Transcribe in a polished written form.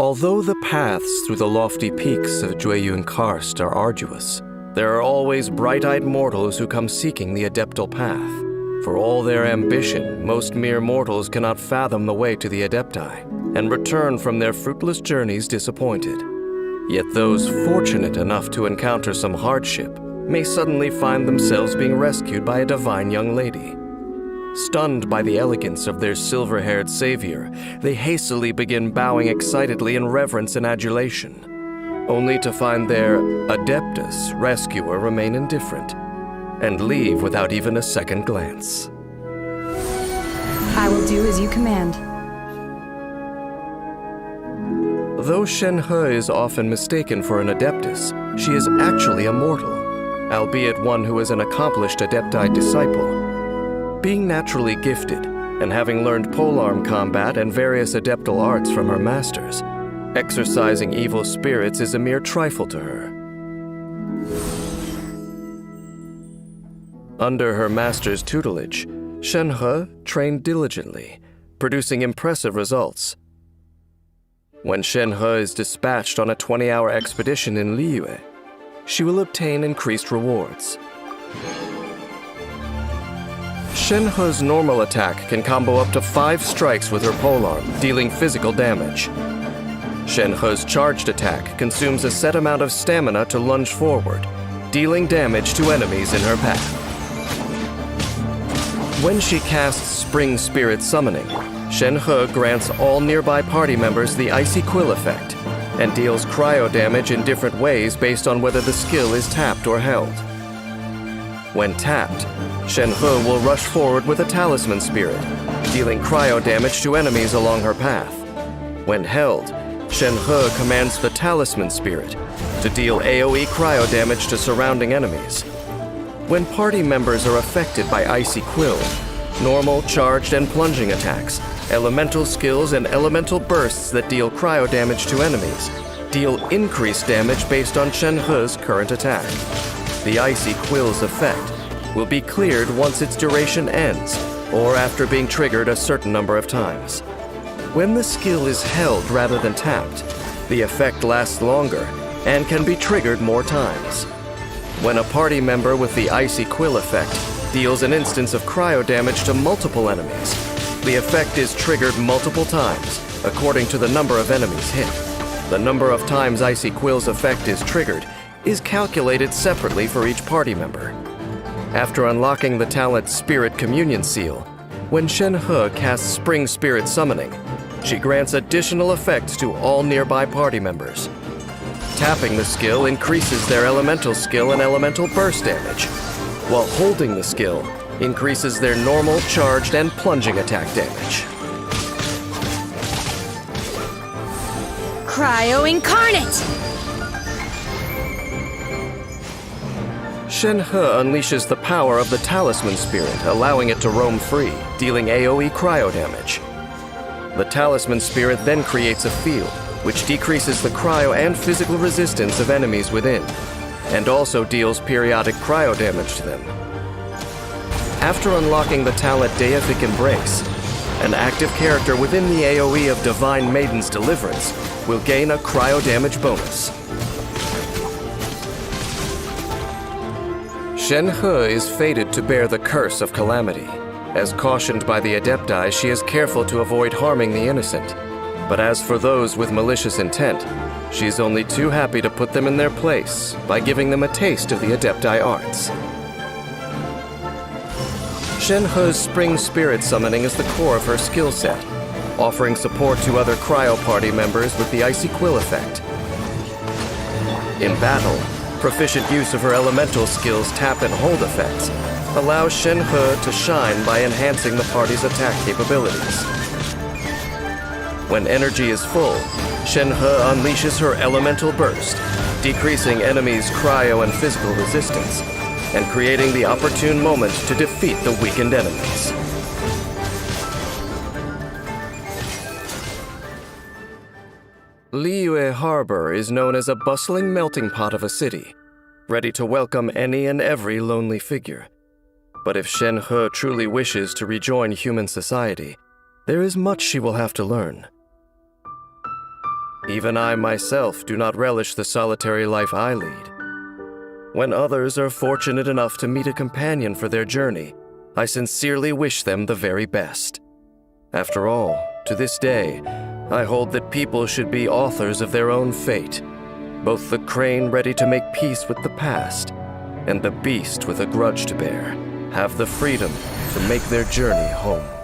Although the paths through the lofty peaks of Jueyun Karst are arduous, there are always bright-eyed mortals who come seeking the adeptal path. For all their ambition, most mere mortals cannot fathom the way to the Adepti, and return from their fruitless journeys disappointed. Yet those fortunate enough to encounter some hardship may suddenly find themselves being rescued by a divine young lady. Stunned by the elegance of their silver-haired savior, they hastily begin bowing excitedly in reverence and adulation, only to find their Adeptus rescuer remain indifferent and leave without even a second glance. I will do as you command. Though Shenhe is often mistaken for an Adeptus, she is actually a mortal, albeit one who is an accomplished Adepti disciple. Being naturally gifted, and having learned polearm combat and various adeptal arts from her masters, exorcising evil spirits is a mere trifle to her. Under her master's tutelage, Shenhe trained diligently, producing impressive results. When Shenhe is dispatched on a 20-hour expedition in Liyue, she will obtain increased rewards. Shenhe's normal attack can combo up to 5 strikes with her polearm, dealing physical damage. Shenhe's charged attack consumes a set amount of stamina to lunge forward, dealing damage to enemies in her path. When she casts Spring Spirit Summoning, Shenhe grants all nearby party members the Icy Quill effect, and deals cryo damage in different ways based on whether the skill is tapped or held. When tapped, Shenhe will rush forward with a Talisman Spirit, dealing cryo damage to enemies along her path. When held, Shenhe commands the Talisman Spirit to deal AoE cryo damage to surrounding enemies. When party members are affected by Icy Quill, normal, charged, and plunging attacks, elemental skills, and elemental bursts that deal cryo damage to enemies deal increased damage based on Shenhe's current attack. The Icy Quill's effect will be cleared once its duration ends, or after being triggered a certain number of times. When the skill is held rather than tapped, the effect lasts longer and can be triggered more times. When a party member with the Icy Quill effect deals an instance of cryo damage to multiple enemies, the effect is triggered multiple times, according to the number of enemies hit. The number of times Icy Quill's effect is triggered is calculated separately for each party member. After unlocking the talent Spirit Communion Seal, when Shenhe casts Spring Spirit Summoning, she grants additional effects to all nearby party members. Tapping the skill increases their elemental skill and elemental burst damage, while holding the skill increases their normal, charged, and plunging attack damage. Cryo Incarnate! Shenhe unleashes the power of the Talisman Spirit, allowing it to roam free, dealing AoE cryo damage. The Talisman Spirit then creates a field, which decreases the cryo and physical resistance of enemies within, and also deals periodic cryo damage to them. After unlocking the talent Deific Embrace, an active character within the AoE of Divine Maiden's Deliverance will gain a cryo damage bonus. Shenhe is fated to bear the curse of calamity. As cautioned by the Adepti, she is careful to avoid harming the innocent. But as for those with malicious intent, she is only too happy to put them in their place by giving them a taste of the Adepti arts. Shenhe's Spring Spirit Summoning is the core of her skill set, offering support to other cryo party members with the Icy Quill effect. In battle, proficient use of her elemental skills tap and hold effects allows Shenhe to shine by enhancing the party's attack capabilities. When energy is full, Shenhe unleashes her elemental burst, decreasing enemies' cryo and physical resistance, and creating the opportune moment to defeat the weakened enemies. Liyue Harbor is known as a bustling melting pot of a city, ready to welcome any and every lonely figure. But if Shenhe truly wishes to rejoin human society, there is much she will have to learn. Even I myself do not relish the solitary life I lead. When others are fortunate enough to meet a companion for their journey, I sincerely wish them the very best. After all, to this day, I hold that people should be authors of their own fate, both the crane ready to make peace with the past, and the beast with a grudge to bear have the freedom to make their journey home.